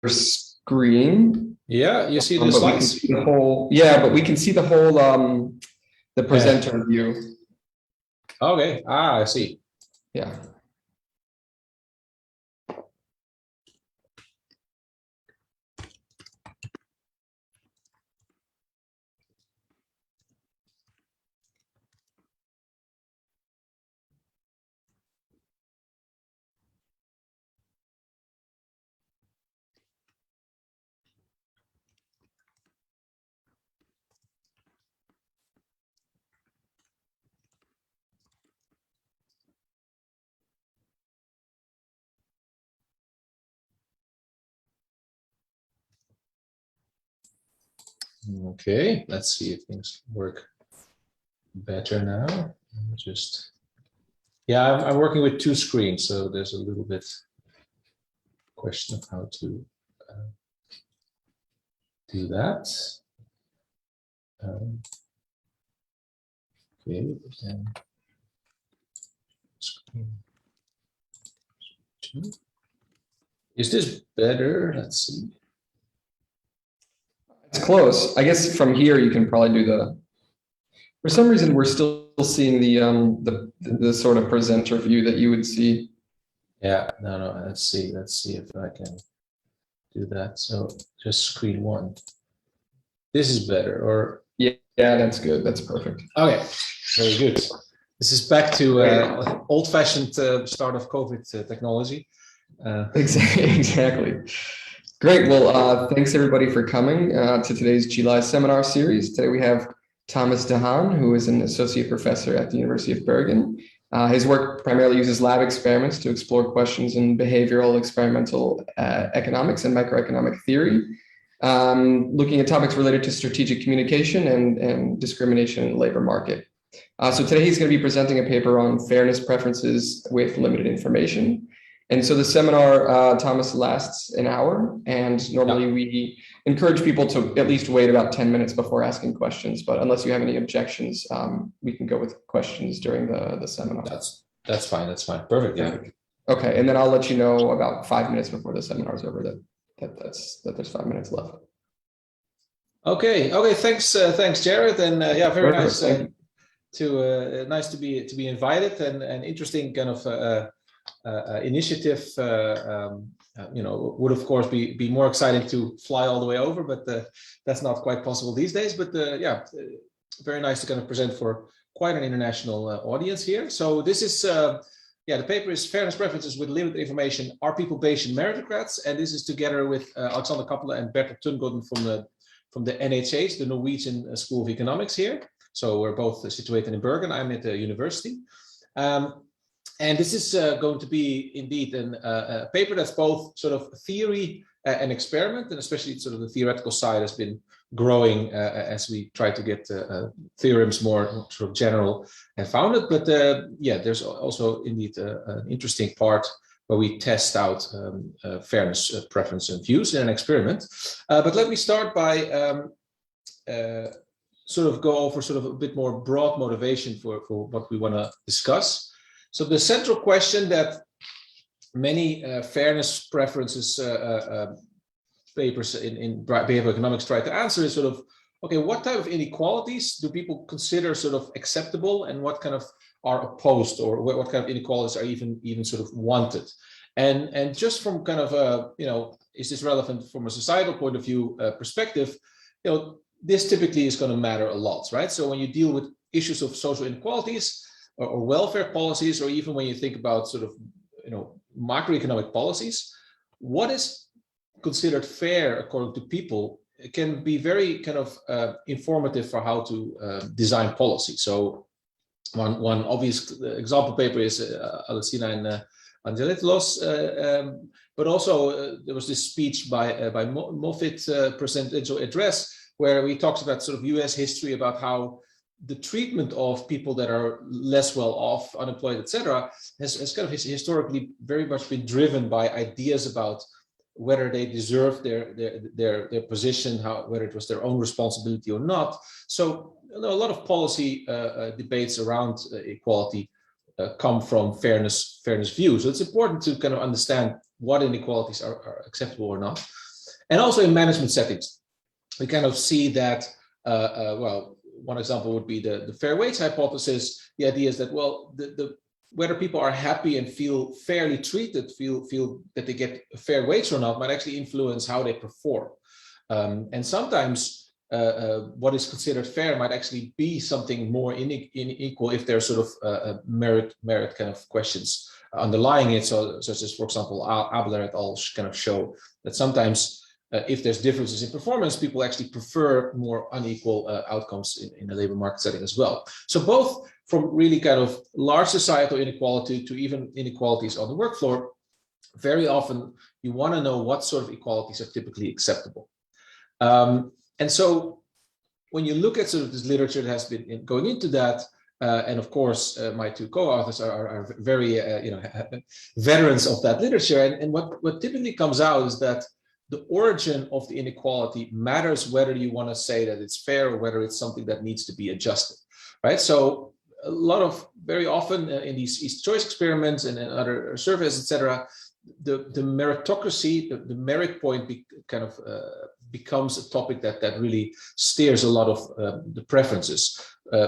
screen. Yeah, you see the but slides? We can see the whole, yeah, but we can see the whole, the presenter view. Okay, I see. Yeah. Okay, let's see if things work better now. Just, yeah, I'm working with two screens, so there's a little bit question of how to do that. Okay, then screen two. Is this better? Let's see. It's close. I guess from here you can probably do the. For some reason, we're still seeing the sort of presenter view that you would see. Yeah, no. Let's see if I can do that. So just screen one. This is better, or yeah, that's good. That's perfect. Okay, very good. This is back to old-fashioned start of COVID technology. Exactly. Great. Well, thanks everybody for coming to today's JiLAEE seminar series. Today we have Thomas de Haan, who is an associate professor at the University of Bergen. His work primarily uses lab experiments to explore questions in behavioral experimental economics and microeconomic theory, looking at topics related to strategic communication and discrimination in the labor market. So today he's going to be presenting a paper on fairness preferences with limited information. And so the seminar, Thomas, lasts an hour, and normally we encourage people to at least wait about 10 minutes before asking questions. But unless you have any objections, we can go with questions during the seminar. That's fine. That's fine. Perfect. Yeah. Okay, and then I'll let you know about 5 minutes before the seminar is over that there's 5 minutes left. Okay. Thanks, Jared. And yeah, very nice nice to be invited, and interesting kind of. Initiative, would of course be more exciting to fly all the way over, but that's not quite possible these days. But yeah, very nice to kind of present for quite an international audience here. So this is, the paper is Fairness Preferences with Limited Information, Are People Bayesian Meritocrats? And this is together with Alexander Kappelen and Bertha Tungodden from the NHH, the Norwegian School of Economics here. So we're both situated in Bergen. I'm at the university. And this is going to be indeed a paper that's both sort of theory and experiment, and especially sort of the theoretical side has been growing as we try to get theorems more sort of general and founded. But yeah, there's also indeed an interesting part where we test out fairness, preference, and views in an experiment. But let me start by sort of go over sort of a bit more broad motivation for what we want to discuss. So the central question that many fairness preferences papers in behavioral economics try to answer is sort of, okay, what type of inequalities do people consider sort of acceptable, and what kind of are opposed, or what kind of inequalities are even sort of wanted? And just from kind of is this relevant from a societal point of view perspective? This typically is going to matter a lot, right? So when you deal with issues of social inequalities, or welfare policies, or even when you think about sort of, macroeconomic policies, what is considered fair according to people can be very kind of informative for how to design policy. So one obvious example paper is Alexina and Angelopoulos, but also there was this speech by Moffitt presidential address where we talked about sort of US history, about how the treatment of people that are less well off, unemployed, etc., has kind of historically very much been driven by ideas about whether they deserve their position, whether it was their own responsibility or not. So a lot of policy debates around equality come from fairness views. So it's important to kind of understand what inequalities are acceptable or not. And also in management settings, we kind of see that, well, one example would be the fair wage hypothesis. The idea is that, well, whether people are happy and feel fairly treated, feel that they get a fair wage or not, might actually influence how they perform. And sometimes what is considered fair might actually be something more unequal if there's sort of merit kind of questions underlying it. So, such as, for example, Abler et al. Kind of show that sometimes if there's differences in performance, people actually prefer more unequal outcomes in a labor market setting as well. So both from really kind of large societal inequality to even inequalities on the work floor, very often you want to know what sort of equalities are typically acceptable. And so when you look at sort of this literature that has been going into that, and of course, my two co-authors are very, veterans of that literature. And what typically comes out is that the origin of the inequality matters whether you want to say that it's fair or whether it's something that needs to be adjusted, right? So very often in these choice experiments and in other surveys, etc., the meritocracy, the merit point becomes a topic that really steers a lot of the preferences.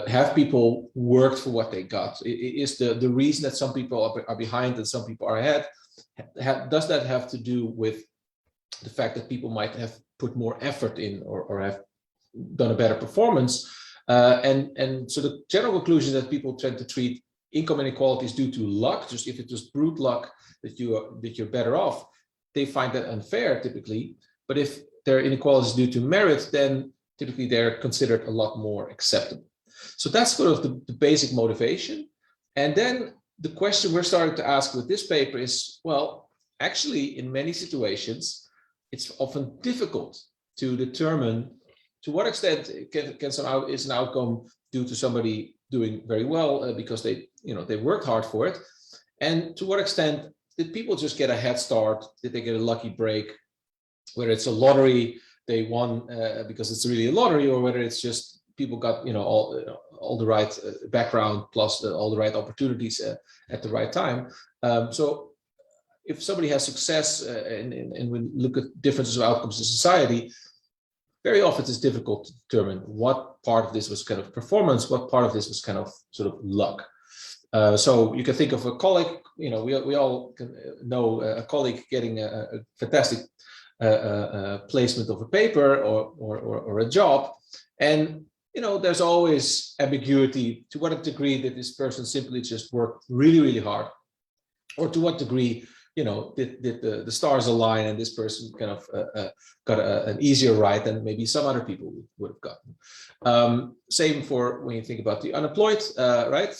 Have people worked for what they got? Is the reason that some people are behind and some people are ahead, does that have to do with the fact that people might have put more effort in or have done a better performance? And so the general conclusion that people tend to treat income inequalities due to luck, just if it was brute luck that you're better off, they find that unfair typically. But if there are inequalities due to merit, then typically they're considered a lot more acceptable. So that's sort of the basic motivation. And then the question we're starting to ask with this paper is, well, actually in many situations, it's often difficult to determine to what extent is an outcome due to somebody doing very well because they worked hard for it, and to what extent did people just get a head start? Did they get a lucky break? Whether it's a lottery they won because it's really a lottery, or whether it's just people got all the right background plus all the right opportunities at the right time. So if somebody has success and we look at differences of outcomes in society, very often it's difficult to determine what part of this was kind of performance, what part of this was kind of sort of luck. So you can think of a colleague, we all can know a colleague getting a fantastic placement of a paper or a job. And, there's always ambiguity to what degree that this person simply just worked really, really hard, or to what degree did the stars align and this person kind of got an easier ride than maybe some other people would have gotten. Same for when you think about the unemployed, right?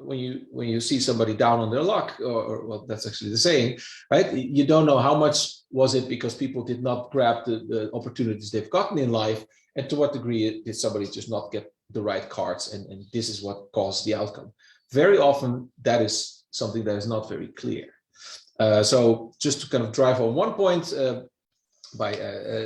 When you see somebody down on their luck, or well, that's actually the saying, right? You don't know how much was it because people did not grab the opportunities they've gotten in life, and to what degree did somebody just not get the right cards, and this is what caused the outcome. Very often that is something that is not very clear. So just to kind of drive on one point by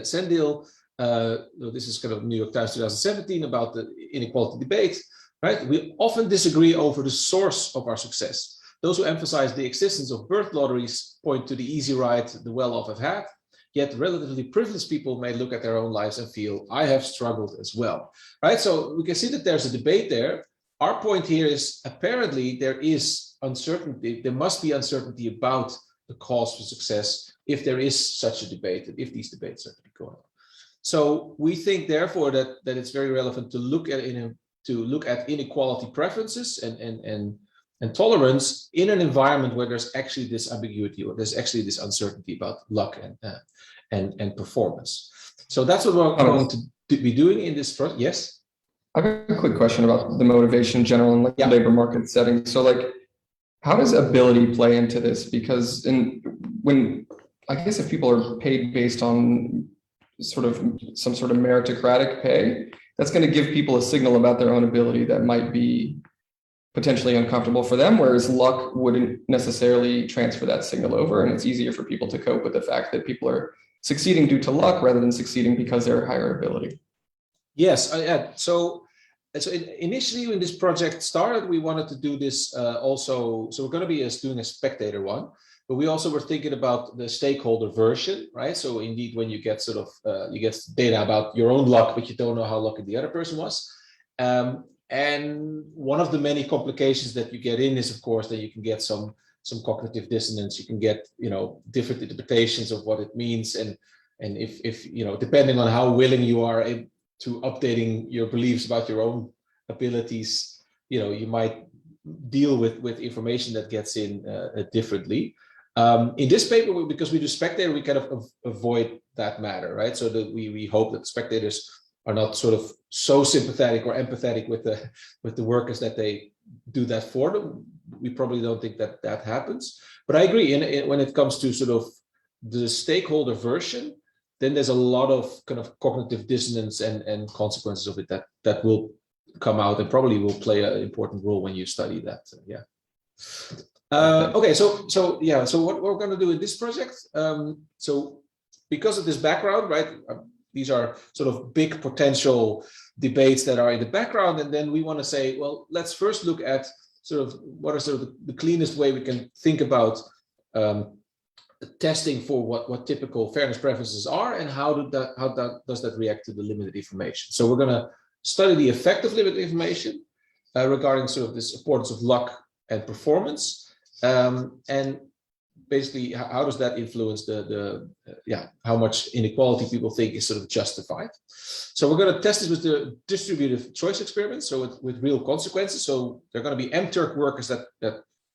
Sendil, this is kind of New York Times 2017 about the inequality debate, right? We often disagree over the source of our success. Those who emphasize the existence of birth lotteries point to the easy ride the well-off have had, yet relatively privileged people may look at their own lives and feel, I have struggled as well, right? So we can see that there's a debate there. Our point here is apparently there is uncertainty. There must be uncertainty about the cause for success if there is such a debate, and if these debates are to be going on. So we think, therefore, that it's very relevant to look at inequality preferences and tolerance in an environment where there's actually this ambiguity, or there's actually this uncertainty about luck and performance. So that's what we're going to be doing in this project. Yes. I have a quick question about the motivation in general in labor market settings. So how does ability play into this? Because I guess if people are paid based on some sort of meritocratic pay, that's going to give people a signal about their own ability that might be potentially uncomfortable for them, whereas luck wouldn't necessarily transfer that signal over. And it's easier for people to cope with the fact that people are succeeding due to luck rather than succeeding because they're higher ability. Yes, so initially when this project started, we wanted to do this also. So we're going to be doing a spectator one, but we also were thinking about the stakeholder version, right? So indeed, when you get sort of, you get data about your own luck, but you don't know how lucky the other person was. And one of the many complications that you get in is, of course, that you can get some cognitive dissonance. You can get, different interpretations of what it means. And if depending on how willing you are to updating your beliefs about your own abilities, you might deal with information that gets in differently. In this paper, because we do Spectator, we kind of avoid that matter, right? So that we hope that spectators are not sort of so sympathetic or empathetic with the workers that they do that for them. We probably don't think that happens. But I agree, when it comes to sort of the stakeholder version, then there's a lot of kind of cognitive dissonance and consequences of it that will come out and probably will play an important role when you study that. Yeah. Okay. So what we're going to do in this project. So because of this background, right? These are sort of big potential debates that are in the background, and then we want to say, well, let's first look at sort of what are sort of the cleanest way we can think about testing for what typical fairness preferences are, and how does that react to the limited information. So we're going to study the effect of limited information regarding sort of this importance of luck and performance, and basically how does that influence how much inequality people think is sort of justified. So we're going to test this with the distributive choice experiment, so with real consequences. So they're going to be mturk workers that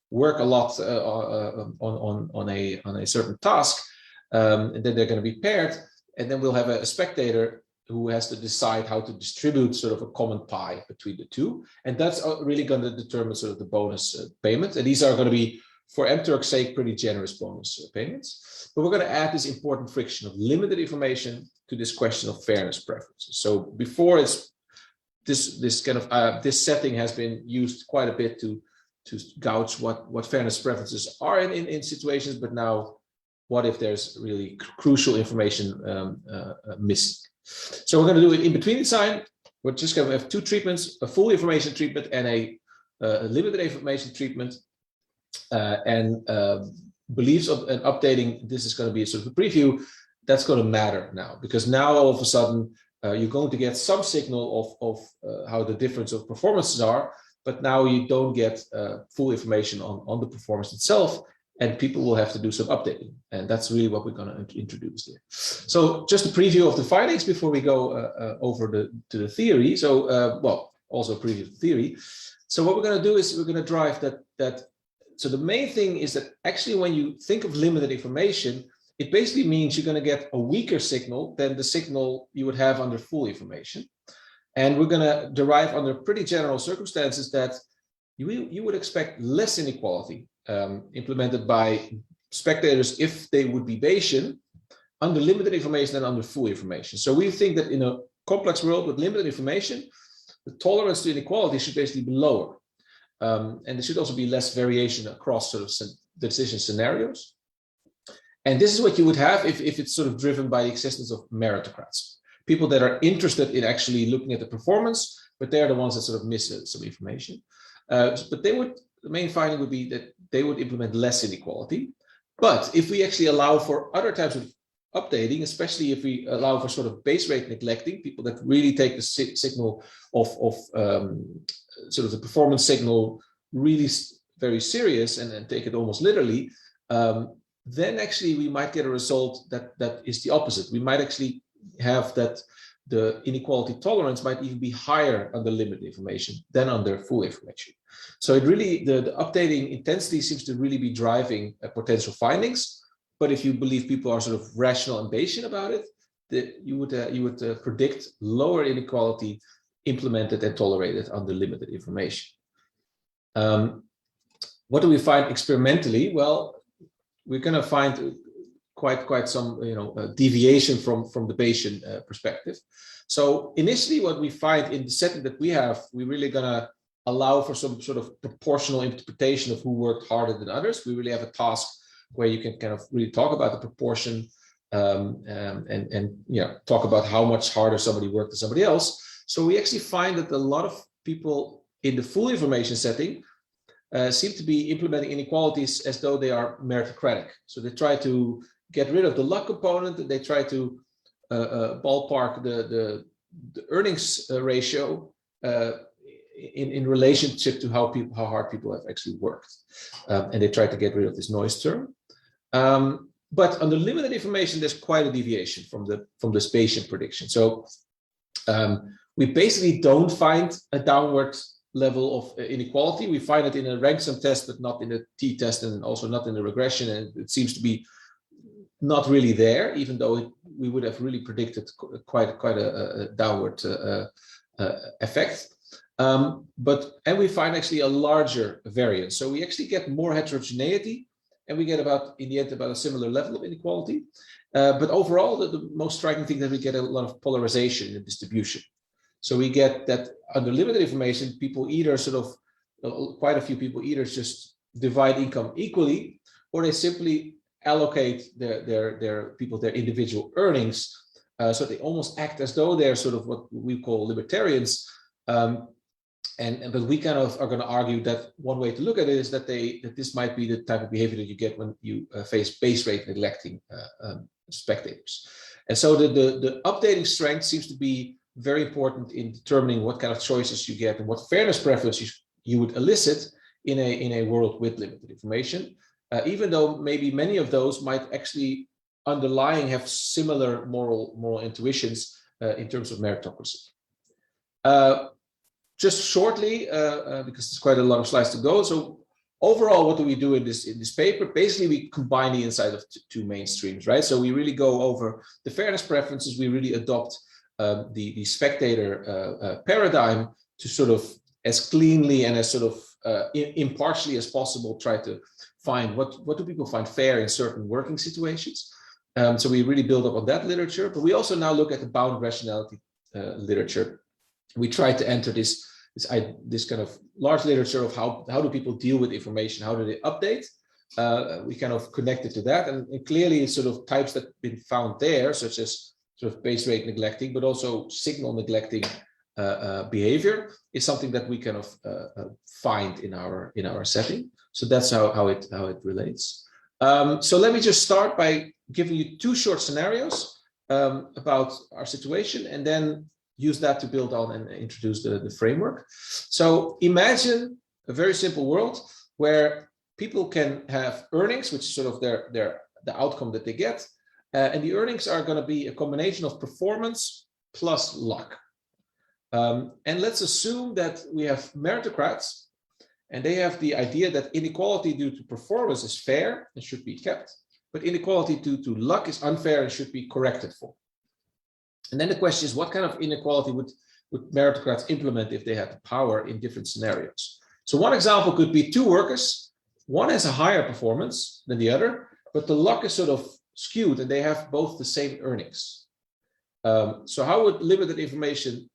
work a lot on a certain task, and then they're going to be paired, and then we'll have a spectator who has to decide how to distribute sort of a common pie between the two, and that's really going to determine sort of the bonus payment. And these are going to be, for mturk's sake, pretty generous bonus payments. But we're going to add this important friction of limited information to this question of fairness preferences. So before, this kind of this setting has been used quite a bit to gauge what fairness preferences are in situations, but now what if there's really crucial information missing? So we're going to do an in-between design. We're just going to have two treatments: a full information treatment and a limited information treatment. Beliefs of and updating, this is going to be a sort of a preview. That's going to matter now, because now all of a sudden you're going to get some signal of how the difference of performances are, but now you don't get full information on the performance itself, and people will have to do some updating, and that's really what we're going to introduce here. So just a preview of the findings before we go over to the theory. So also a preview of the theory. So what we're going to do is we're going to drive that. So the main thing is that actually when you think of limited information, it basically means you're going to get a weaker signal than the signal you would have under full information. And we're going to derive under pretty general circumstances that you would expect less inequality implemented by spectators if they would be Bayesian under limited information than under full information. So we think that in a complex world with limited information, the tolerance to inequality should basically be lower. And there should also be less variation across sort of the decision scenarios. And this is what you would have if it's sort of driven by the existence of meritocrats, people that are interested in actually looking at the performance, but they're the ones that sort of miss some information. But the main finding would be that they would implement less inequality. But if we actually allow for other types of updating, especially if we allow for sort of base rate neglecting, people that really take the signal of sort of the performance signal really very serious and take it almost literally, then actually we might get a result that is the opposite. We might actually have that the inequality tolerance might even be higher under limited information than under full information. So it really, the updating intensity seems to really be driving potential findings. But if you believe people are sort of rational and Bayesian about it, you would predict lower inequality implemented and tolerated under limited information. What do we find experimentally? Well, we're going to find quite some deviation from the Bayesian perspective. So initially, what we find in the setting that we have, we're really going to allow for some sort of proportional interpretation of who worked harder than others. We really have a task where you can kind of really talk about the proportion and talk about how much harder somebody worked than somebody else. So we actually find that a lot of people in the full information setting seem to be implementing inequalities as though they are meritocratic. So they try to get rid of the luck component, and they try to ballpark the earnings ratio in relationship to how hard people have actually worked, and they try to get rid of this noise term. But under limited information, there's quite a deviation from the Bayesian prediction. So we basically don't find a downward level of inequality. We find it in a rank sum test, but not in a t-test, and also not in the regression. And it seems to be not really there, even though we would have really predicted quite a downward effect. And we find actually a larger variance. So we actually get more heterogeneity, and we get in the end about a similar level of inequality. But overall, the most striking thing that we get a lot of polarization in the distribution. So we get that under limited information, people either quite a few people either just divide income equally, or they simply allocate their individual earnings. So they almost act as though they're sort of what we call libertarians. But we kind of are going to argue that one way to look at it is that this might be the type of behavior that you get when you face base rate neglecting spectators. And so the updating strength seems to be very important in determining what kind of choices you get and what fairness preferences you would elicit in a world with limited information, even though maybe many of those might actually underlying have similar moral intuitions in terms of meritocracy. Just shortly, because there's quite a lot of slides to go. So overall, what do we do in this paper? Basically, we combine the insight of two mainstreams, right? So we really go over the fairness preferences. We really adopt the spectator paradigm to sort of as cleanly and as sort of impartially as possible try to find what do people find fair in certain working situations. So we really build up on that literature, but we also now look at the bound rationality literature. We try to enter this kind of large literature of how do people deal with information, how do they update. We kind of connected to that, and clearly sort of types that have been found there, such as sort of base rate neglecting, but also signal neglecting behavior, is something that we kind of find in our setting. So that's how it relates. So let me just start by giving you two short scenarios about our situation, and then use that to build on and introduce the framework. So imagine a very simple world where people can have earnings, which is sort of the outcome that they get. And the earnings are going to be a combination of performance plus luck. And let's assume that we have meritocrats, and they have the idea that inequality due to performance is fair and should be kept, but inequality due to luck is unfair and should be corrected for. And then the question is, what kind of inequality would meritocrats implement if they had the power in different scenarios? So one example could be two workers. One has a higher performance than the other, but the luck is sort of skewed and they have both the same earnings. So how would limited information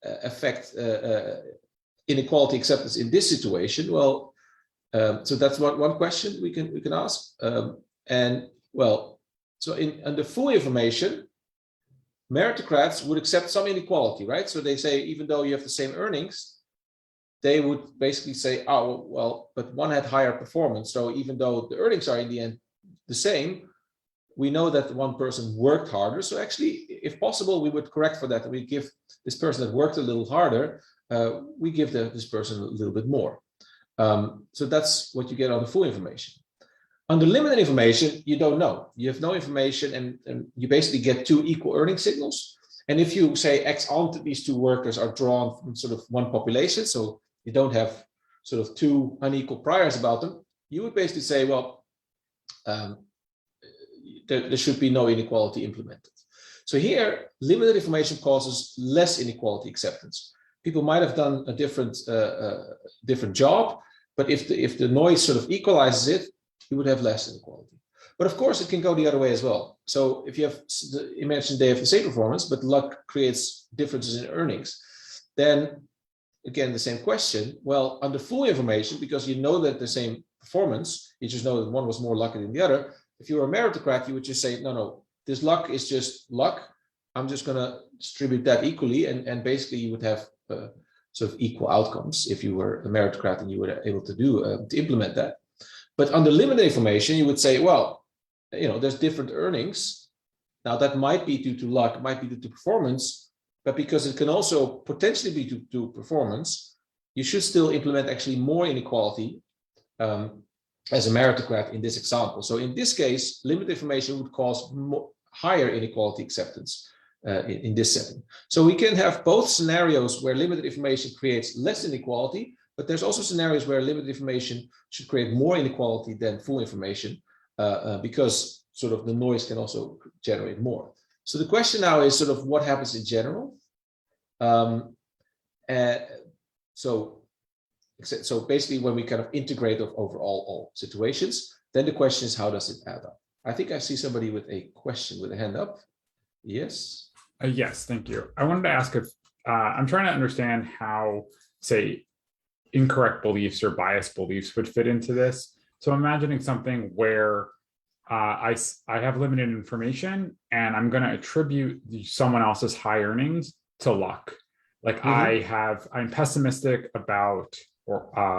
affect inequality acceptance in this situation? Well, so that's one question we can ask. So under full information, meritocrats would accept some inequality, right? So they say, even though you have the same earnings, they would basically say, oh, well, but one had higher performance. So even though the earnings are in the end the same, we know that one person worked harder. So actually, if possible, we would correct for that. And we give this person that worked a little harder, we give this person a little bit more. So that's what you get on the full information. Under limited information, you don't know. You have no information, and you basically get two equal earning signals. And if you say ex ante, these two workers are drawn from sort of one population, so you don't have sort of two unequal priors about them, you would basically say, well, there should be no inequality implemented. So here, limited information causes less inequality acceptance. People might have done a different job, but if the noise sort of equalizes it, you would have less inequality. But of course, it can go the other way as well. So if you have, imagine they have the same performance, but luck creates differences in earnings, then again, the same question. Well, under full information, because you know that the same performance, you just know that one was more lucky than the other. If you were a meritocrat, you would just say, no, this luck is just luck. I'm just going to distribute that equally. And basically, you would have sort of equal outcomes if you were a meritocrat and you were able to implement that. But under limited information, you would say, well, there's different earnings. Now that might be due to luck, might be due to performance, but because it can also potentially be due to performance, you should still implement actually more inequality as a meritocrat in this example. So in this case, limited information would cause higher inequality acceptance in this setting. So we can have both scenarios where limited information creates less inequality, but there's also scenarios where limited information should create more inequality than full information because sort of the noise can also generate more. So the question now is sort of what happens in general. So basically when we kind of integrate over all situations, then the question is, how does it add up? I think I see somebody with a question with a hand up. Yes. Yes, thank you. I wanted to ask if I'm trying to understand how, say, incorrect beliefs or biased beliefs would fit into this. So I'm imagining something where I have limited information and I'm going to attribute someone else's high earnings to luck. Like I'm pessimistic about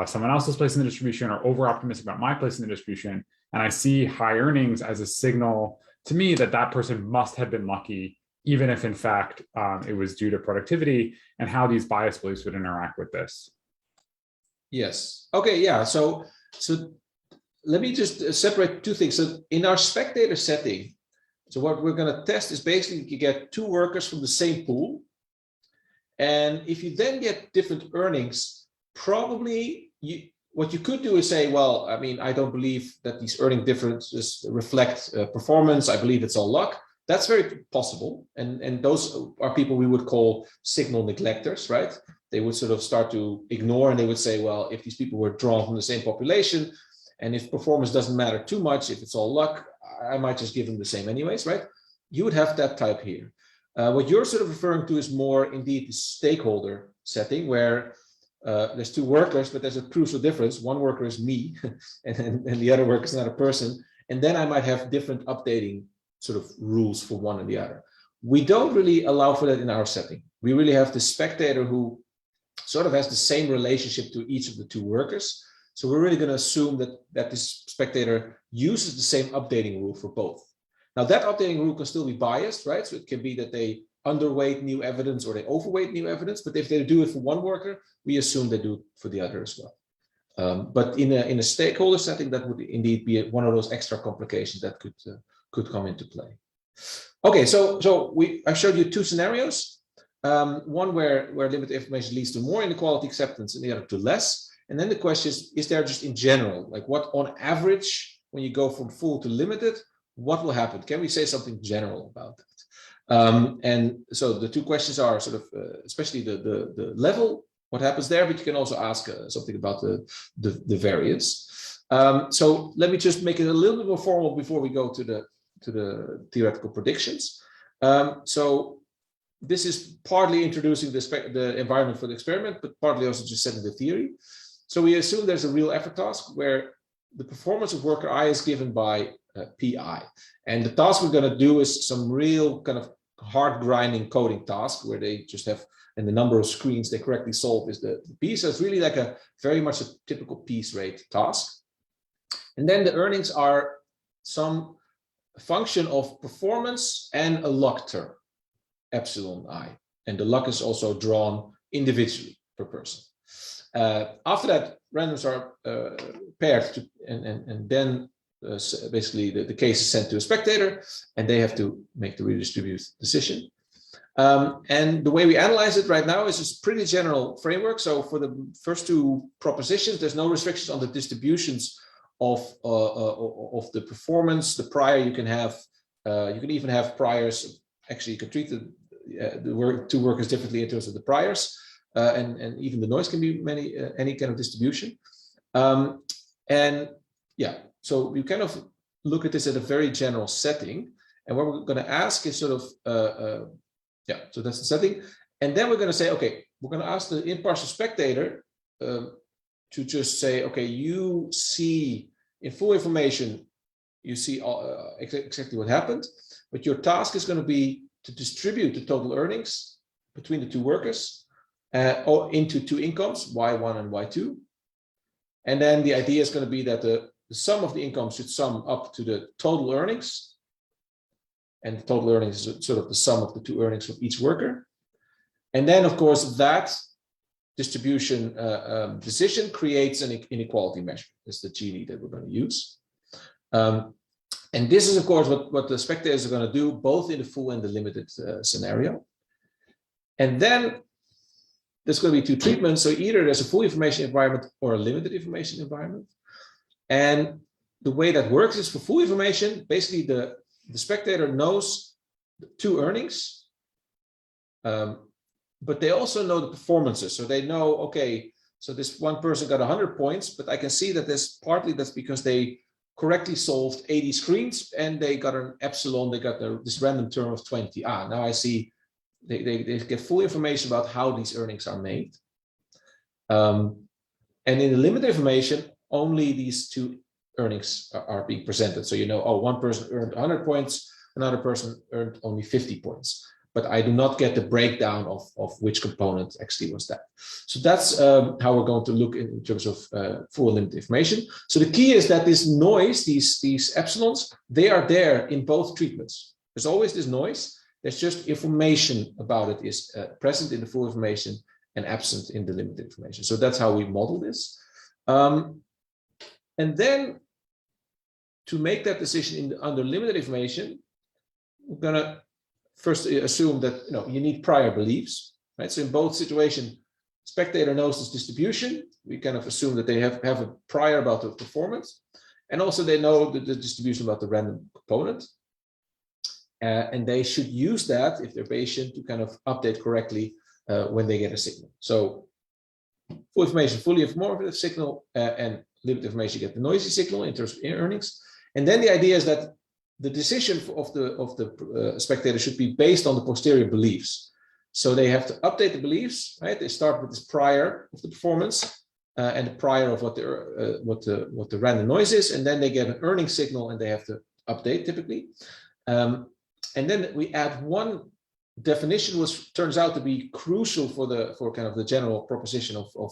someone else's place in the distribution or over optimistic about my place in the distribution. And I see high earnings as a signal to me that that person must have been lucky, even if in fact it was due to productivity, and how these bias beliefs would interact with this. Yes. Okay. Yeah. So let me just separate two things. So in our spectator setting, so what we're going to test is basically you get two workers from the same pool. And if you then get different earnings, probably what you could do is say, well, I mean, I don't believe that these earning differences reflect performance. I believe it's all luck. That's very possible. And those are people we would call signal neglectors, right? They would sort of start to ignore and they would say, well, if these people were drawn from the same population, and if performance doesn't matter too much, if it's all luck, I might just give them the same anyways, right? You would have that type here. What you're sort of referring to is more indeed the stakeholder setting where there's two workers, but there's a crucial difference. One worker is me and the other worker is not a person. And then I might have different updating sort of rules for one and the other. We don't really allow for that in our setting. We really have the spectator who sort of has the same relationship to each of the two workers. So we're really going to assume that this spectator uses the same updating rule for both. Now that updating rule can still be biased, right? So it can be that they underweight new evidence or they overweight new evidence. But if they do it for one worker, we assume they do it for the other as well. But in a stakeholder setting, that would indeed be one of those extra complications that could come into play. Okay, so I showed you two scenarios. One where limited information leads to more inequality acceptance and the other to less. And then the question is there just in general, like what on average, when you go from full to limited, what will happen? Can we say something general about that? And so the two questions are sort of, especially the level, what happens there, but you can also ask something about the variance. So let me just make it a little bit more formal before we go to the theoretical predictions. So this is partly introducing the environment for the experiment, but partly also just setting the theory. So we assume there's a real effort task where the performance of worker I is given by PI. And the task we're going to do is some real kind of hard grinding coding task where they just have, and the number of screens they correctly solve is the P. So it's really like a very much a typical piece rate task. And then the earnings are some function of performance and a luck term, epsilon I. And the luck is also drawn individually per person. After that, randoms are paired and then basically the case is sent to a spectator and they have to make the redistribute decision. And the way we analyze it right now is a pretty general framework. So for the first two propositions, there's no restrictions on the distributions of the performance. The prior you can have, you can even have priors. Actually, you can treat the two workers differently in terms of the priors. And even the noise can be any kind of distribution. And yeah, so we kind of look at this at a very general setting. And what we're going to ask is sort of, yeah, so that's the setting. And then we're going to say, okay, we're going to ask the impartial spectator to just say, okay, you see in full information, you see exactly what happened, but your task is going to be to distribute the total earnings between the two workers. or into two incomes, y1 and y2. And then the idea is going to be that the sum of the incomes should sum up to the total earnings. And the total earnings is sort of the sum of the two earnings of each worker. And then, of course, that distribution decision creates an inequality measure. That's the JiLAEE that we're going to use. And this is, of course, what the spectators are going to do, both in the full and the limited scenario. And then there's going to be two treatments. So either there's a full information environment or a limited information environment. And the way that works is for full information, basically the spectator knows the two earnings, but they also know the performances. So they know, okay, so this one person got 100 points, but I can see that that's because they correctly solved 80 screens and they got an epsilon, they got this random term of 20. Now I see they get full information about how these earnings are made. And in the limited information, only these two earnings are being presented. So you know, oh, one person earned 100 points, another person earned only 50 points. But I do not get the breakdown of which component actually was that. So that's how we're going to look in terms of full and limited information. So the key is that this noise, these epsilons, they are there in both treatments. There's always this noise. There's just information about it is present in the full information and absent in the limited information. So that's how we model this. And then to make that decision under limited information, we're going to first assume that you need prior beliefs, right? So in both situations, spectator knows this distribution. We kind of assume that they have a prior about the performance, and also they know the distribution about the random component. And they should use that, if they're Bayesian, to kind of update correctly when they get a signal. So full information, fully informative signal, and limited information, you get the noisy signal in terms of earnings. And then the idea is that the decision of the spectator should be based on the posterior beliefs. So they have to update the beliefs, right? They start with this prior of the performance and the prior of what the random noise is, and then they get an earning signal and they have to update typically. And then we add one definition, which turns out to be crucial for kind of the general proposition of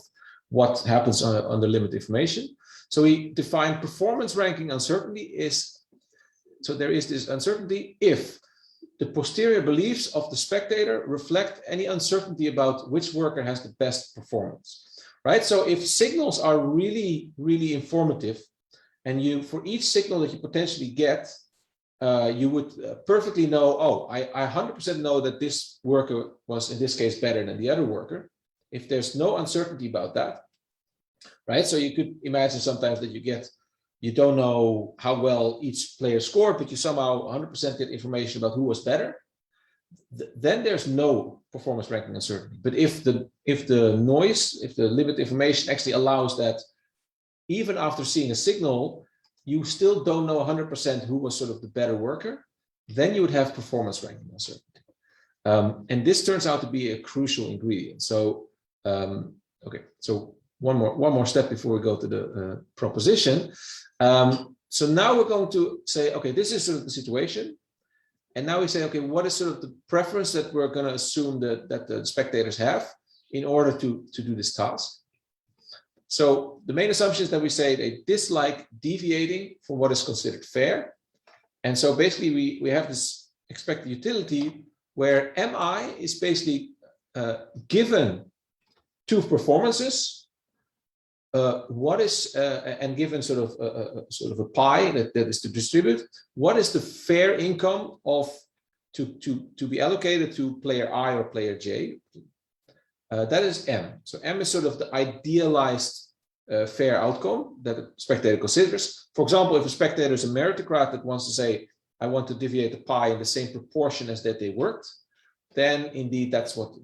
what happens on the limited information. So we define performance ranking uncertainty is. So there is this uncertainty if the posterior beliefs of the spectator reflect any uncertainty about which worker has the best performance, right? So if signals are really, really informative, and for each signal that you potentially get, you would perfectly know, oh, I 100% know that this worker was in this case better than the other worker. If there's no uncertainty about that, right? So you could imagine sometimes that you don't know how well each player scored, but you somehow 100% get information about who was better. Then there's no performance ranking uncertainty. But if the limited information actually allows that, even after seeing a signal, you still don't know 100% who was sort of the better worker, then you would have performance ranking uncertainty. And this turns out to be a crucial ingredient. So, okay, so one more step before we go to the proposition. So now we're going to say, okay, this is sort of the situation. And now we say, okay, what is sort of the preference that we're going to assume that the spectators have in order to do this task? So the main assumption is that we say they dislike deviating from what is considered fair. And so basically we have this expected utility where MI is basically given two performances. What is and given sort of a pie that is to distribute, what is the fair income to be allocated to player I or player J? That is M. So M is sort of the idealized fair outcome that a spectator considers. For example, if a spectator is a meritocrat that wants to say, I want to deviate the pie in the same proportion as that they worked, then indeed that's what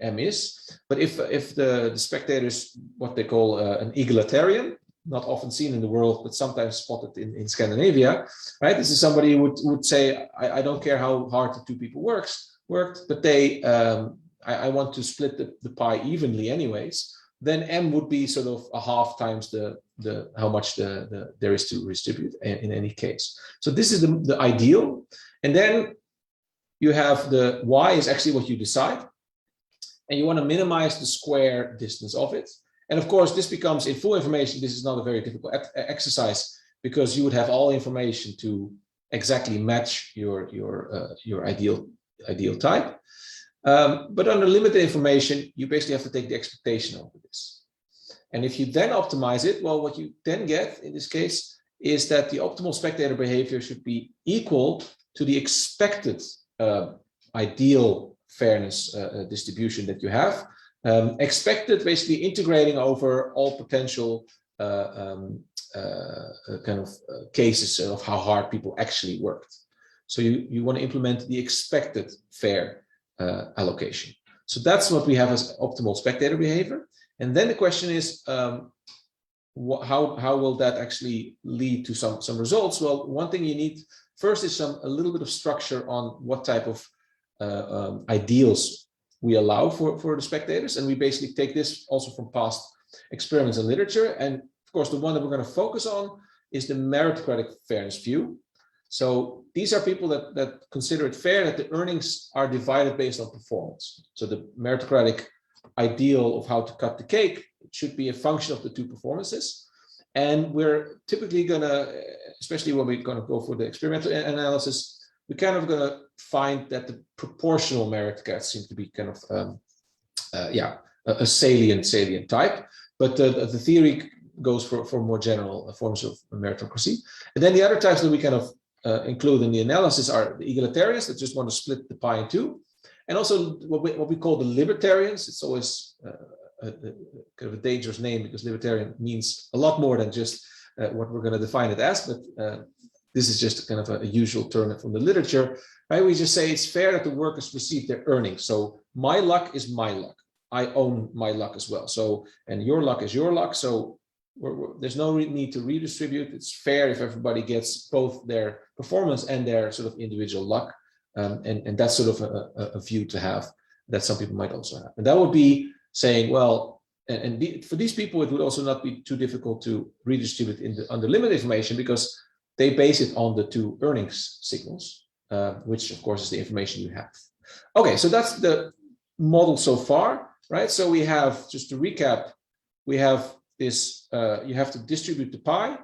M is. But if the spectator is what they call an egalitarian, not often seen in the world, but sometimes spotted in Scandinavia, right? This is somebody who would say, I don't care how hard the two people worked, but I want to split the pie evenly anyways. Then M would be sort of a half times how much there is to distribute in any case. So this is the ideal. And then you have the Y is actually what you decide. and you want to minimize the square distance of it. And of course, this becomes in full information. This is not a very difficult exercise because you would have all information to exactly match your ideal type. But under limited information, you basically have to take the expectation over this. And if you then optimize it, well, what you then get in this case is that the optimal spectator behavior should be equal to the expected ideal fairness distribution that you have. Expected basically integrating over all potential cases of how hard people actually worked. So you want to implement the expected fair allocation. So that's what we have as optimal spectator behavior. And then the question is, how will that actually lead to some results? Well, one thing you need first is a little bit of structure on what type of ideals we allow for the spectators. And we basically take this also from past experiments and literature. And of course, the one that we're going to focus on is the meritocratic fairness view. So these are people that consider it fair that the earnings are divided based on performance. So the meritocratic ideal of how to cut the cake should be a function of the two performances. And we're typically going to, especially when we're going to go for the experimental analysis, we're kind of going to find that the proportional meritocrats seem to be kind of, a salient type. But the theory goes for more general forms of meritocracy. And then the other types that we kind of include in the analysis are the egalitarians that just want to split the pie in two. And also what we call the libertarians. It's always kind of a dangerous name because libertarian means a lot more than just what we're going to define it as. But this is just kind of a usual term from the literature. Right? We just say it's fair that the workers receive their earnings. So my luck is my luck. I own my luck as well. So, and your luck is your luck. So there's no need to redistribute. It's fair if everybody gets both their performance and their sort of individual luck. And that's sort of a view to have that some people might also have. And that would be saying, well, for these people, it would also not be too difficult to redistribute under limited information because they base it on the two earnings signals, which of course is the information you have. Okay, so that's the model so far, right? So we have, just to recap, we have this, you have to distribute the pie.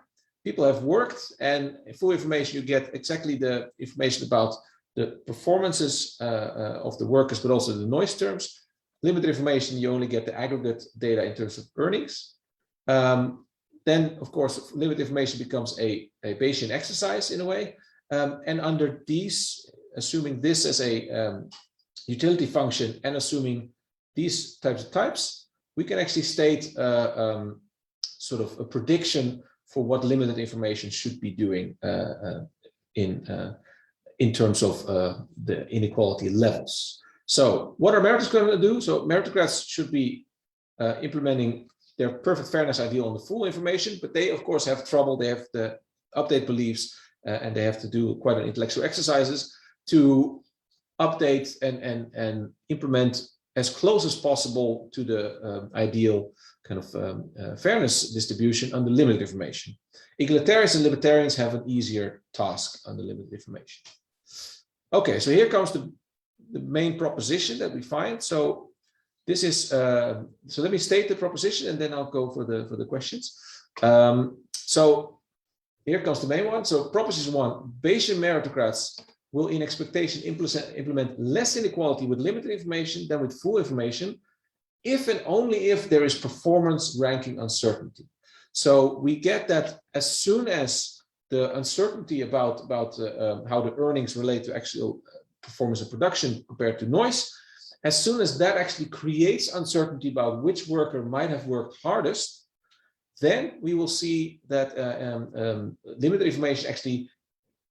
People have worked, and full information, you get exactly the information about the performances of the workers, but also the noise terms. Limited information, you only get the aggregate data in terms of earnings. Then, of course, limited information becomes a Bayesian exercise in a way. And under these, assuming this as a utility function and assuming these types of types, we can actually state sort of a prediction for what limited information should be doing in terms of the inequality levels. So what are meritocrats going to do? So meritocrats should be implementing their perfect fairness ideal on the full information, but they of course have trouble. They have to update beliefs and they have to do quite an intellectual exercises to update and implement as close as possible to the ideal kind of fairness distribution under limited information. Egalitarians and libertarians have an easier task under limited information. Okay, so here comes the main proposition that we find. So this is, so let me state the proposition and then I'll go for the questions. So here comes the main one. So proposition one, Bayesian meritocrats will in expectation implement less inequality with limited information than with full information, if and only if there is performance ranking uncertainty. So we get that as soon as the uncertainty about how the earnings relate to actual performance of production compared to noise, as soon as that actually creates uncertainty about which worker might have worked hardest, then we will see that limited information actually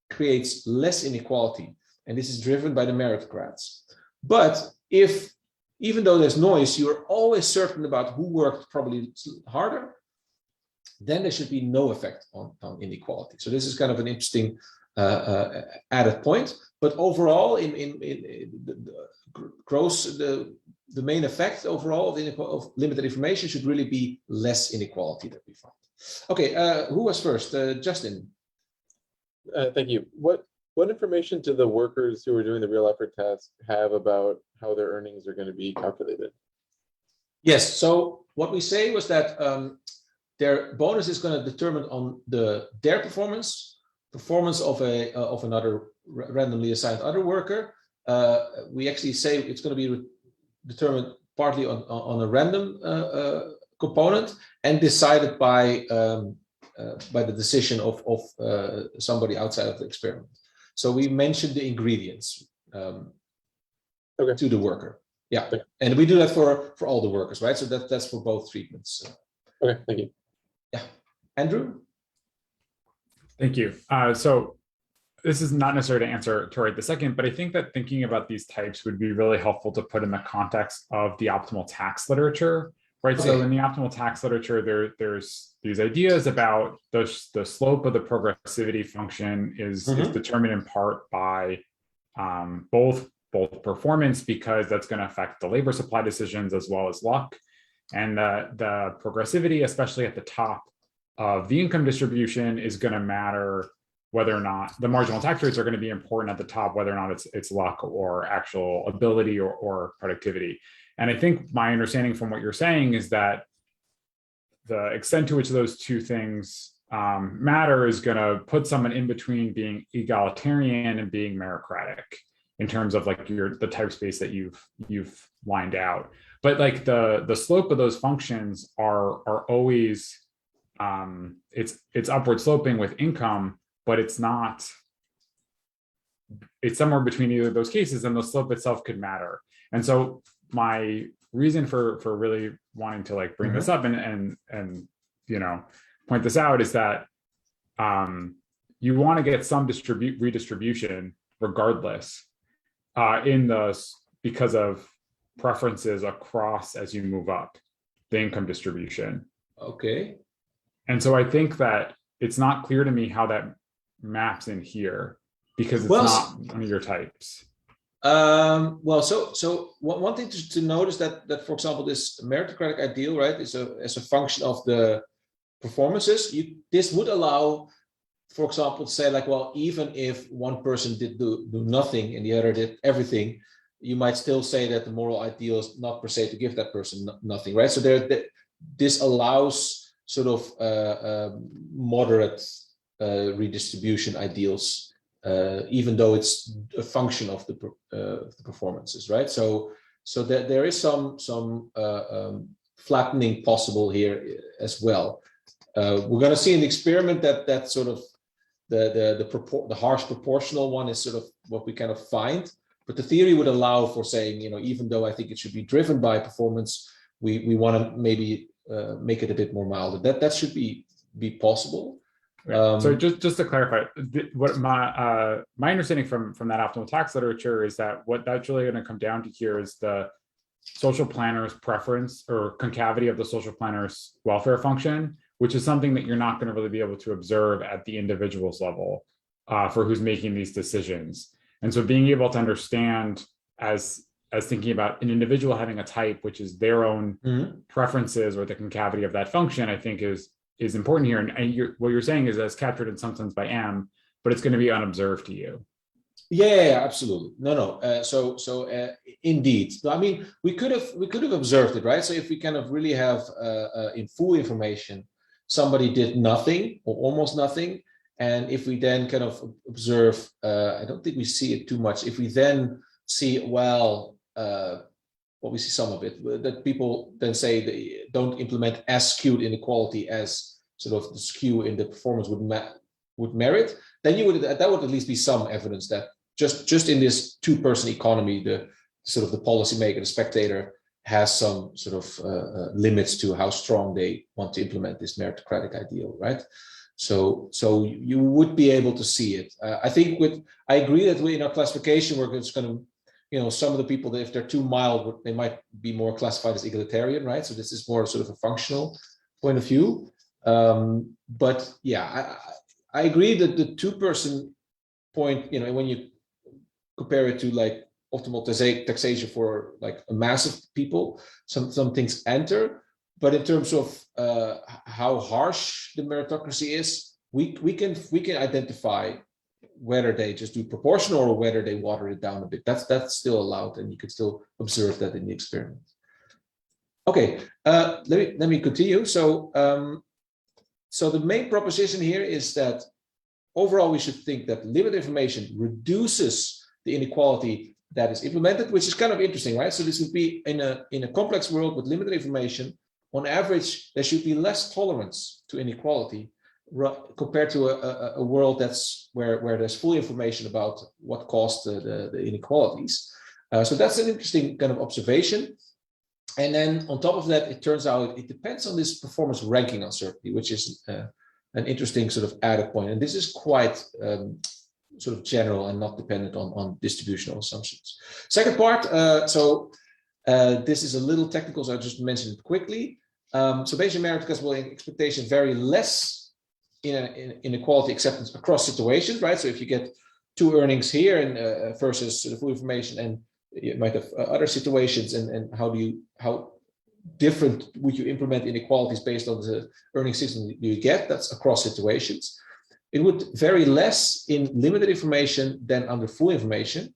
creates less inequality. And this is driven by the meritocrats. But if, even though there's noise, you're always certain about who worked probably harder, then there should be no effect on inequality. So this is kind of an interesting added point. But overall, in the main effect overall of limited information should really be less inequality that we find. Okay, who was first? Justin. Thank you. What What information do the workers who are doing the real effort task have about how their earnings are going to be calculated? Yes. So what we say was that their bonus is going to determine on their performance of another randomly assigned other worker. We actually say it's going to be determined partly on a random component and decided by the decision of somebody outside of the experiment. So we mentioned the ingredients to the worker. Yeah, okay. And we do that for all the workers, right? So that's for both treatments. Okay, thank you. Yeah, Andrew. Thank you. So this is not necessarily to answer Tori the second, but I think that thinking about these types would be really helpful to put in the context of the optimal tax literature, right? Okay. So in the optimal tax literature, there's these ideas about the slope of the progressivity function is determined in part by both performance, because that's going to affect the labor supply decisions as well as luck, and the progressivity, especially at the top of the income distribution, is going to matter whether or not the marginal tax rates are going to be important at the top, whether or not it's luck or actual ability or productivity. And I think my understanding from what you're saying is that the extent to which those two things matter is going to put someone in between being egalitarian and being meritocratic in terms of like the type space that you've lined out. But like the slope of those functions are always it's upward sloping with income, but it's somewhere between either of those cases, and the slope itself could matter. And so my reason for really wanting to like bring this up and point this out is that you want to get some redistribution regardless because of preferences across as you move up the income distribution. Okay. And so I think that it's not clear to me how that maps in here, because it's not one of your types. So one thing to notice that for example, this meritocratic ideal, right, is as a function of the performances. This would allow, for example, to say like, well, even if one person did do nothing and the other did everything, you might still say that the moral ideal is not per se to give that person nothing, right? So this allows sort of moderate redistribution ideals, even though it's a function of the performances, right? So that there is some flattening possible here as well. We're going to see in the experiment that sort of the harsh proportional one is sort of what we kind of find, but the theory would allow for saying, even though I think it should be driven by performance, we want to maybe make it a bit more mild. That should be possible. Right. So just to clarify, what my understanding from that optimal tax literature is that what that's really going to come down to here is the social planner's preference or concavity of the social planner's welfare function, which is something that you're not going to really be able to observe at the individual's level for who's making these decisions. And so being able to understand as thinking about an individual having a type, which is their own preferences or the concavity of that function, I think is important here. And what you're saying is as captured in some sense by M, but it's going to be unobserved to you. Yeah, absolutely. No. So indeed, I mean, we could have observed it, right? So if we kind of really have in full information, somebody did nothing or almost nothing, and if we then kind of observe, I don't think we see it too much. If we then see, well, we see some of it, that people then say they don't implement as skewed inequality as sort of the skew in the performance would merit, then that would at least be some evidence that just in this two-person economy, the sort of the policymaker, the spectator, has some sort of limits to how strong they want to implement this meritocratic ideal, right? So you would be able to see it. I think I agree that in our classification, we're just going to, some of the people that if they're too mild, they might be more classified as egalitarian, right? So this is more sort of a functional point of view. But yeah, I agree that the two-person point, when you compare it to like optimal taxation for like a mass of people, some things enter. But in terms of how harsh the meritocracy is, we can identify whether they just do proportional or whether they water it down a bit. That's still allowed, and you can still observe that in the experiment. Okay, let me continue. So so the main proposition here is that overall we should think that limited information reduces the inequality that is implemented, which is kind of interesting, right? So this would be in a complex world with limited information. On average, there should be less tolerance to inequality compared to a world that's where there's full information about what caused the inequalities. So that's an interesting kind of observation. And then on top of that, it turns out it depends on this performance ranking uncertainty, which is an interesting sort of added point. And this is quite sort of general and not dependent on distributional assumptions. Second part, this is a little technical, so I just mentioned it quickly. So Bayesian Meritocrats will in expectation vary less in inequality acceptance across situations, right? So if you get two earnings here and versus the full information, and you might have other situations, and how different would you implement inequalities based on the earning system you get? That's across situations. It would vary less in limited information than under full information.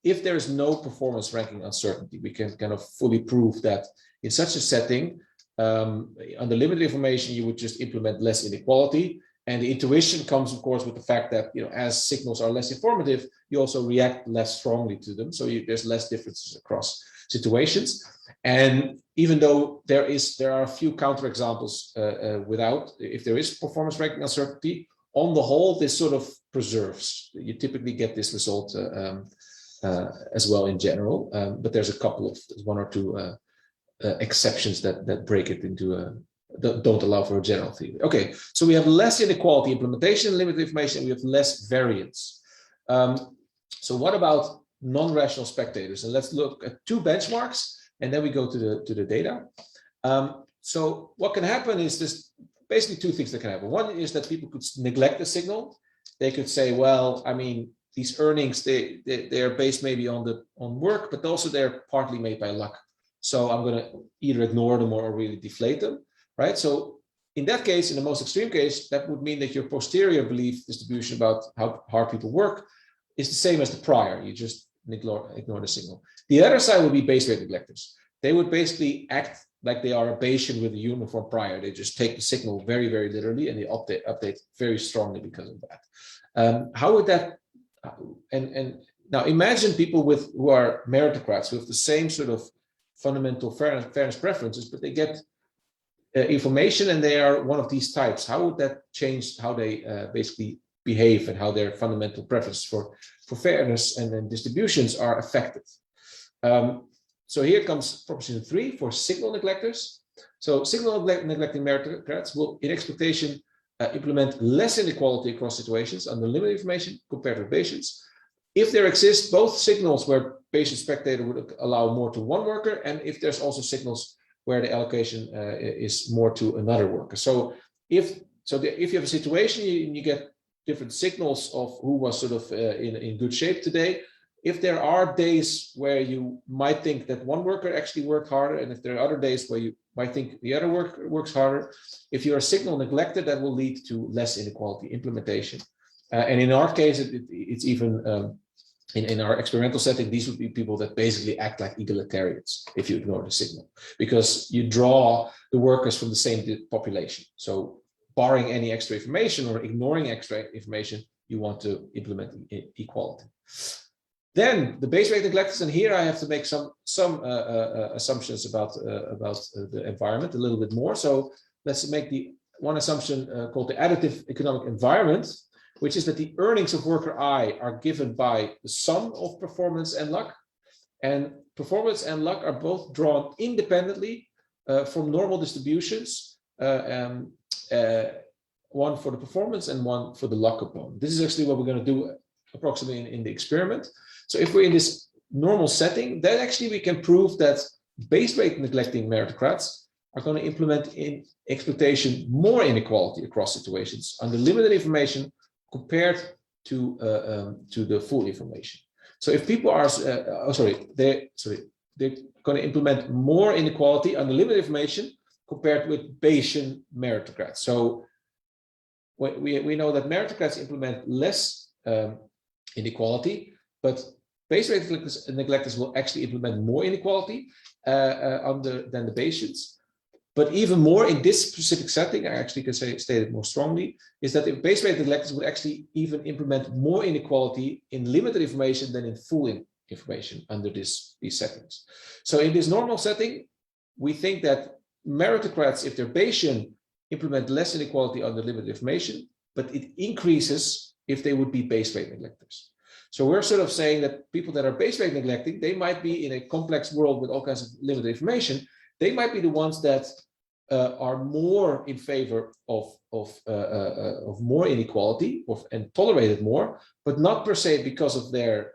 If there is no performance ranking uncertainty, we can kind of fully prove that in such a setting, under limited information, you would just implement less inequality. And the intuition comes, of course, with the fact that, as signals are less informative, you also react less strongly to them. So there's less differences across situations. And even though there are a few counterexamples if there is performance ranking uncertainty, on the whole, this sort of preserves. You typically get this result as well in general, but there's one or two exceptions that break it into don't allow for a general theory. Okay, so we have less inequality implementation, limited information, and we have less variance. So what about non-rational spectators? And let's look at two benchmarks, and then we go to the data. So what can happen is this, basically two things that can happen. One is that people could neglect the signal. They could say, well, I mean, these earnings, they are based maybe on work, but also they're partly made by luck. So I'm going to either ignore them or really deflate them, right? So in that case, in the most extreme case, that would mean that your posterior belief distribution about how hard people work is the same as the prior. You just ignore the signal. The other side would be base rate neglectors. They would basically act like they are a Bayesian with a uniform prior. They just take the signal very, very literally, and they update very strongly because of that. How would that? And now imagine people who are meritocrats, who have the same sort of fundamental fairness preferences, but they get information and they are one of these types. How would that change how they basically behave and how their fundamental preferences for fairness and then distributions are affected? So here comes proposition 3 for signal neglectors. So signal neglecting meritocrats will, in expectation, implement less inequality across situations under limited information compared with Bayesians. If there exist both signals where Bayesian spectator would allow more to one worker, and if there's also signals where the allocation is more to another worker. So if you have a situation and you get different signals of who was sort of in good shape today, if there are days where you might think that one worker actually worked harder, and if there are other days where you might think the other worker works harder, if you're a signal neglected, that will lead to less inequality implementation. And in our case, it's even in our experimental setting, these would be people that basically act like egalitarians if you ignore the signal, because you draw the workers from the same population. So barring any extra information or ignoring extra information, you want to implement equality. Then the base rate neglectors, and here I have to make some assumptions about the environment a little bit more. So let's make the one assumption called the additive economic environment, which is that the earnings of worker I are given by the sum of performance and luck. And performance and luck are both drawn independently from normal distributions, one for the performance and one for the luck component. This is actually what we're going to do approximately in the experiment. So if we're in this normal setting, then actually we can prove that base rate neglecting meritocrats are going to implement in expectation more inequality across situations under limited information compared to the full information. So if people are, they're going to implement more inequality under limited information compared with Bayesian meritocrats. So we know that meritocrats implement less inequality, but base rate neglectors will actually implement more inequality than the Bayesians. But even more in this specific setting, I actually can state it more strongly, is that if base rate neglectors would actually even implement more inequality in limited information than in full information under these settings. So in this normal setting, we think that meritocrats, if they're Bayesian, implement less inequality under limited information, but it increases if they would be base rate neglectors. So we're sort of saying that people that are base rate neglecting, they might be in a complex world with all kinds of limited information. They might be the ones that are more in favor of more inequality and tolerate it more, but not per se because of their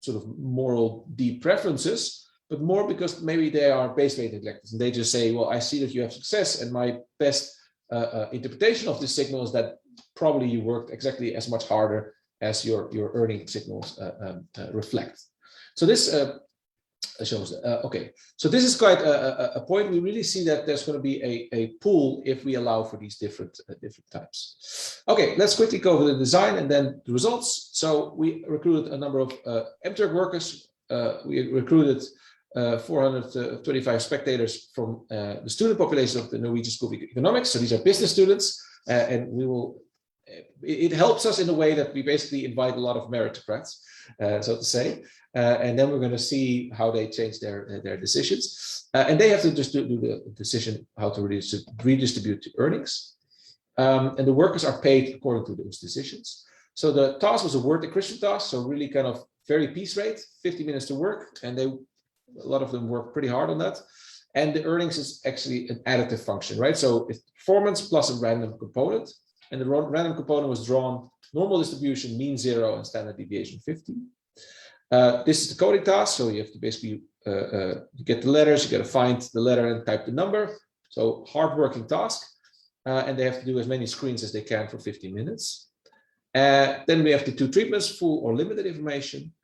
sort of moral deep preferences, but more because maybe they are base rate neglectors and they just say, well, I see that you have success, and my best interpretation of this signal is that probably you worked exactly as much harder as your earning signals reflect. So this shows, okay, so this is quite a point. We really see that there's going to be a pool if we allow for these different types. Okay, let's quickly go over the design and then the results. So we recruited a number of mturk workers. We recruited 425 spectators from the student population of the Norwegian School of Economics. So these are business students, and we will. It helps us in a way that we basically invite a lot of meritocrats, so to say, and then we're going to see how they change their decisions, and they have to just do the decision how to redistribute earnings, and the workers are paid according to those decisions. So the task was a word accretion task, so really kind of very piece rate, 50 minutes to work, and a lot of them work pretty hard on that. And the earnings is actually an additive function, right? So it's performance plus a random component. And the random component was drawn normal distribution, mean 0, and standard deviation 50. This is the coding task. So you have to basically you get the letters, you got to find the letter and type the number. So hard-working task. And they have to do as many screens as they can for 50 minutes. Then we have the two treatments, full or limited information.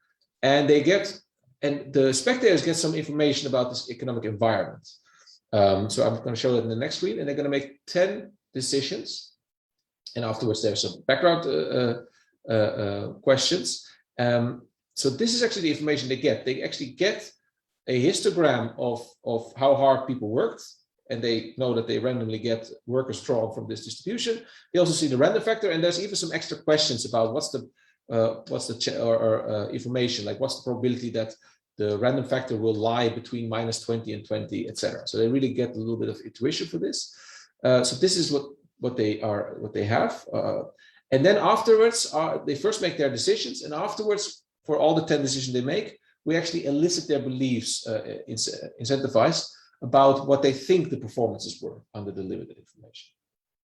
And the spectators get some information about this economic environment. So I'm going to show that in the next screen. And they're going to make 10 decisions. And afterwards, there's some background questions. So this is actually the information they get. They actually get a histogram of how hard people worked, and they know that they randomly get workers drawn from this distribution. They also see the random factor, and there's even some extra questions about what's the information, like what's the probability that the random factor will lie between -20 and 20, etc. So they really get a little bit of intuition for this. So this is what they have, and then afterwards they first make their decisions, and afterwards for all the 10 decisions they make, we actually elicit their beliefs, incentivize about what they think the performances were under the limited information.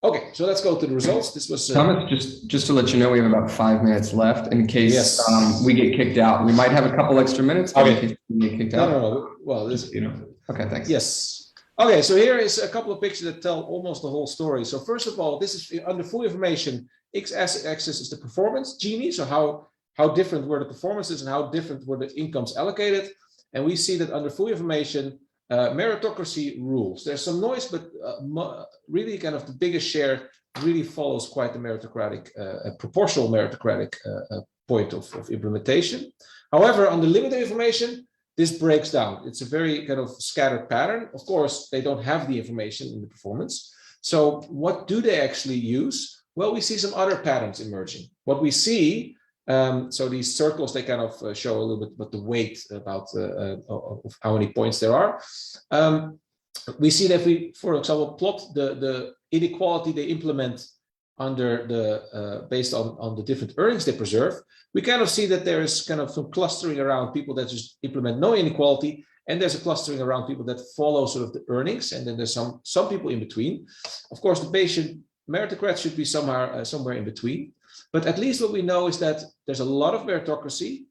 Okay, so let's go to the results. This was Thomas, just to let you know, we have about 5 minutes left in case we get kicked out. We might have a couple extra minutes, but in case we get kicked out. No. Well, this, Okay, thanks. Yes. Okay, so here is a couple of pictures that tell almost the whole story. So first of all, this is under full information. X-axis is the performance, Gini, so how different were the performances and how different were the incomes allocated. And we see that under full information, meritocracy rules. There's some noise, but really kind of the biggest share really follows quite the meritocratic, proportional meritocratic point of implementation. However, on the limited information, this breaks down. It's a very kind of scattered pattern. Of course, they don't have the information in the performance. So what do they actually use? Well, we see some other patterns emerging. What we see, so these circles, they kind of show a little bit about the weight about of how many points there are. We see that if we, for example, plot the inequality they implement under the based on the different earnings they preserve, we kind of see that there is kind of some clustering around people that just implement no inequality, and there's a clustering around people that follow sort of the earnings, and then there's some people in between. Of course, the Bayesian meritocrats should be somewhere in between, but at least what we know is that there's a lot of meritocracy,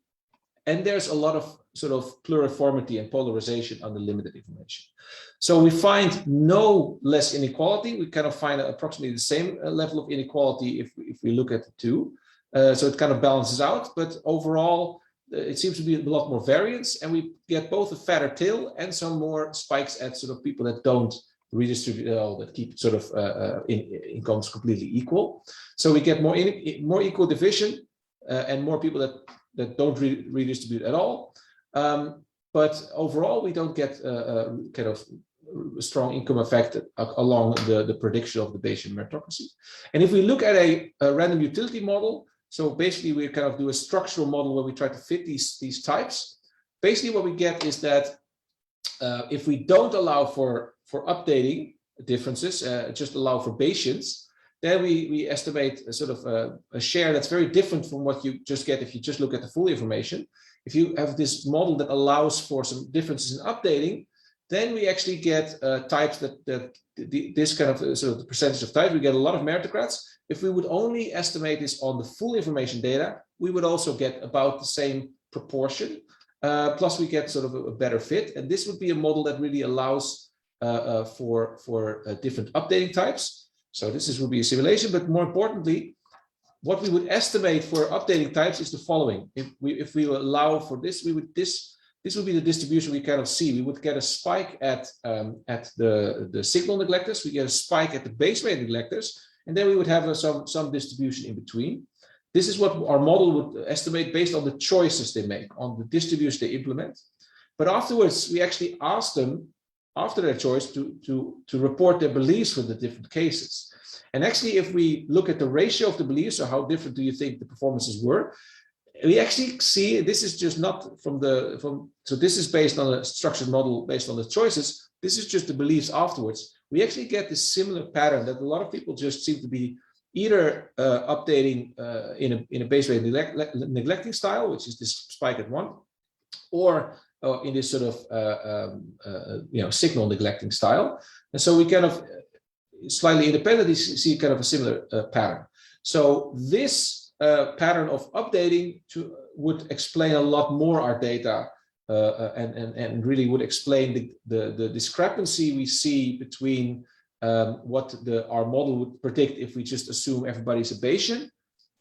and there's a lot of sort of pluriformity and polarization on the limited information. So we find no less inequality. We kind of find approximately the same level of inequality if we look at the two. So it kind of balances out, but overall, it seems to be a lot more variance, and we get both a fatter tail and some more spikes at sort of people that don't redistribute that keep sort of incomes completely equal. So we get more equal division and more people that don't redistribute at all. But overall, we don't get kind of strong income effect along the prediction of the Bayesian meritocracy. And if we look at a random utility model, so basically we kind of do a structural model where we try to fit these types. Basically what we get is that if we don't allow for updating differences, just allow for Bayesians, then we estimate a sort of a share that's very different from what you just get if you just look at the full information. If you have this model that allows for some differences in updating, then we actually get types this kind of sort of the percentage of types, we get a lot of meritocrats. If we would only estimate this on the full information data, we would also get about the same proportion. Plus we get sort of a better fit. And this would be a model that really allows for different updating types. So this would be a simulation, but more importantly, what we would estimate for updating types is the following. If we allow for this, this would be the distribution we kind of see. We would get a spike at the signal neglectors. We get a spike at the base rate neglectors, and then we would have some distribution in between. This is what our model would estimate based on the choices they make, on the distribution they implement. But afterwards, we actually ask them, after their choice, to report their beliefs for the different cases. And actually, if we look at the ratio of the beliefs, or how different do you think the performances were, we actually see, this is just not so this is based on a structured model based on the choices. This is just the beliefs afterwards. We actually get this similar pattern that a lot of people just seem to be either updating in a base rate neglecting style, which is this spike at 1, or in this sort of signal neglecting style. And so we kind of slightly independently see kind of a similar pattern. So this pattern of updating would explain a lot more our data and really would explain the discrepancy we see between what our model would predict if we just assume everybody's a Bayesian,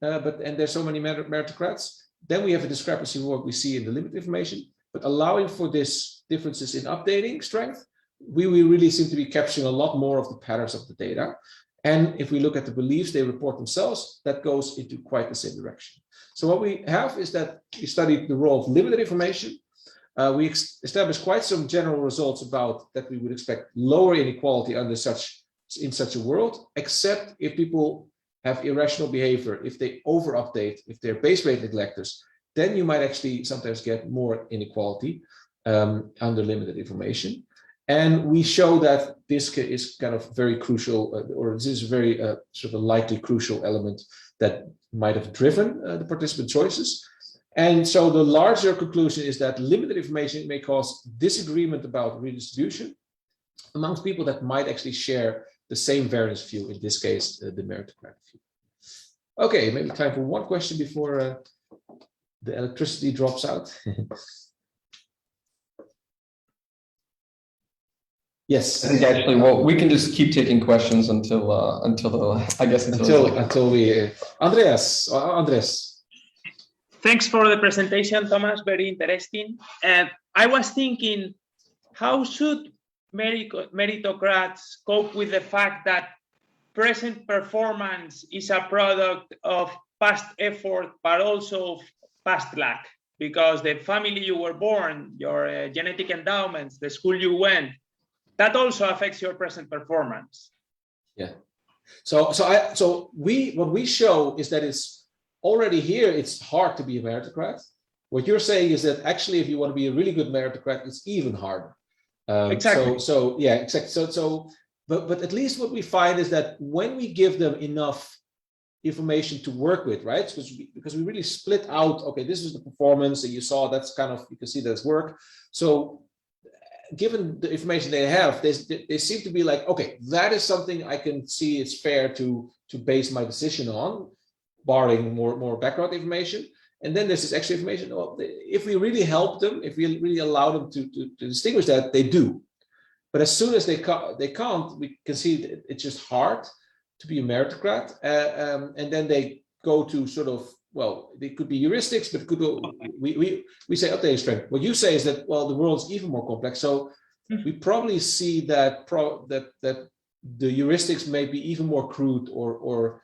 and there's so many meritocrats. Then we have a discrepancy in what we see in the limited information, but allowing for this differences in updating strength, we really seem to be capturing a lot more of the patterns of the data. And if we look at the beliefs they report themselves, that goes into quite the same direction. So what we have is that we studied the role of limited information. We established quite some general results about that we would expect lower inequality in such a world, except if people have irrational behavior, if they over-update, if they're base rate neglectors, then you might actually sometimes get more inequality under limited information. And we show that this is kind of very crucial, or this is a very sort of a likely crucial element that might have driven the participant choices. And so the larger conclusion is that limited information may cause disagreement about redistribution amongst people that might actually share the same variance view, in this case, the meritocratic view. Okay, maybe time for one question before the electricity drops out. Yes. I think actually, well, we can just keep taking questions until we Andres. Thanks for the presentation, Thomas. Very interesting. And I was thinking, how should meritocrats cope with the fact that present performance is a product of past effort, but also past luck? Because the family you were born, your genetic endowments, the school you went, that also affects your present performance. Yeah. So what we show is that it's already here. It's hard to be a meritocrat. What you're saying is that actually, if you want to be a really good meritocrat, it's even harder. Exactly. So yeah, exactly. But at least what we find is that when we give them enough information to work with, right? Because we really split out. Okay, this is the performance that you saw. That's kind of, you can see that's work. So given the information they have, they seem to be like, okay, that is something I can see it's fair to base my decision on, barring more background information. And then there's this extra information. Well, if we really help them, if we really allow them to distinguish that, they do. But as soon as they can't, we can see that it's just hard to be a meritocrat. And then they go to sort of, well, they could be heuristics, but it could go, we say updating strength. What you say is that, well, the world's even more complex. So we probably see that that the heuristics may be even more crude, or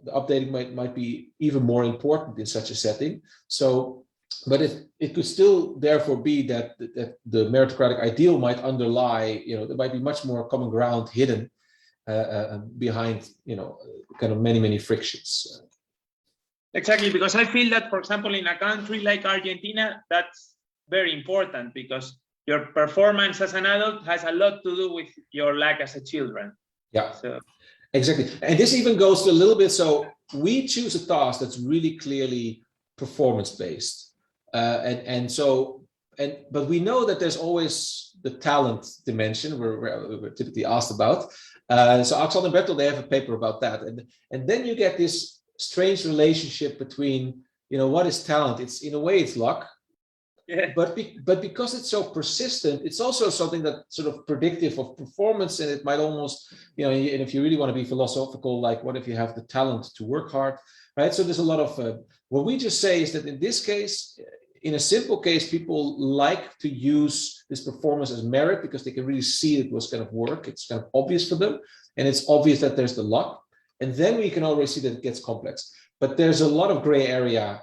the updating might be even more important in such a setting. So, but it could still therefore be that the meritocratic ideal might underlie, there might be much more common ground hidden behind, kind of many frictions. Exactly, because I feel that, for example, in a country like Argentina, that's very important, because your performance as an adult has a lot to do with your lack as a children. Yeah, so. Exactly. And this even goes to a little bit, so we choose a task that's really clearly performance-based. But we know that there's always the talent dimension we're typically asked about. So Axel and Bertel, they have a paper about that. And then you get this strange relationship between, what is talent? It's, in a way, it's luck. Yeah. But because it's so persistent, it's also something that's sort of predictive of performance, and it might almost, and if you really want to be philosophical, like what if you have the talent to work hard, right? So there's a lot of, what we just say is that in this case, in a simple case, people like to use this performance as merit because they can really see it was kind of work. It's kind of obvious for them, and it's obvious that there's the luck. And then we can already see that it gets complex. But there's a lot of gray area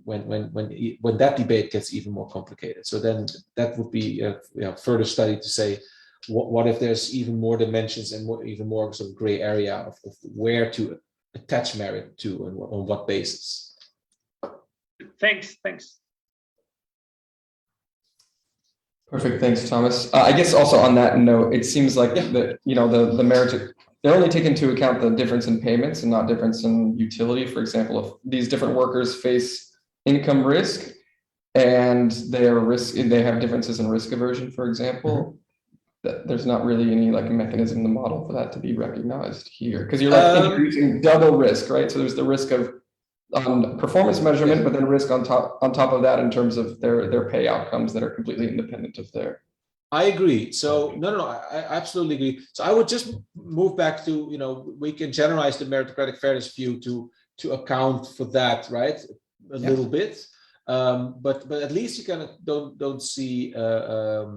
when that debate gets even more complicated. So then that would be a further study to say, what if there's even more dimensions and even more sort of gray area of where to attach merit to and on what basis. Thanks. Perfect. Thanks, Thomas. I guess also on that note, it seems like the merit, they're only taking into account the difference in payments and not difference in utility. For example, if these different workers face income risk and they have differences in risk aversion, for example, there's not really any mechanism in the model for that to be recognized here, because you're increasing double risk, right? So there's the risk of performance measurement, but then risk on top of that in terms of their pay outcomes that are completely independent of their. I agree. So no, I absolutely agree. So I would just move back to, we can generalize the meritocratic fairness view to account for that, right? A little bit, but at least you kind of don't see, at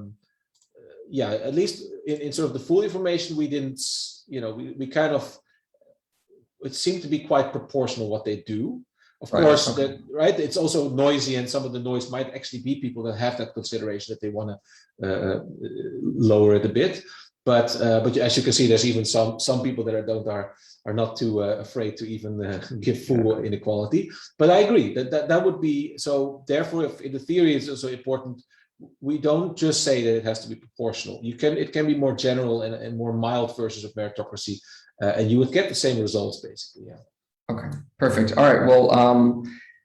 least in sort of the full information, we didn't, we kind of, it seemed to be quite proportional what they do. Of course, right? It's also noisy, and some of the noise might actually be people that have that consideration that they want to lower it a bit. But as you can see, there's even some people that are not too afraid to even give full inequality. But I agree that would be so. Therefore, if in the theory it's also important, we don't just say that it has to be proportional. It can be more general and more mild versions of meritocracy, and you would get the same results basically. Yeah. Okay, perfect. All right. Well,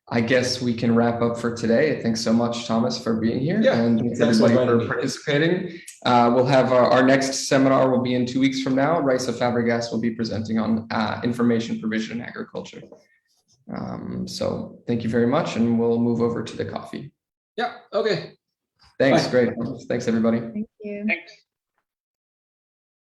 I guess we can wrap up for today. Thanks so much, Thomas, for being here. Yeah, and thanks everybody for participating. We'll have our next seminar will be in 2 weeks from now. Raisa Fabregas will be presenting on information provision in agriculture. So thank you very much, and we'll move over to the coffee. Yeah, okay. Thanks, Bye. great. Thanks, everybody. Thank you. Thanks.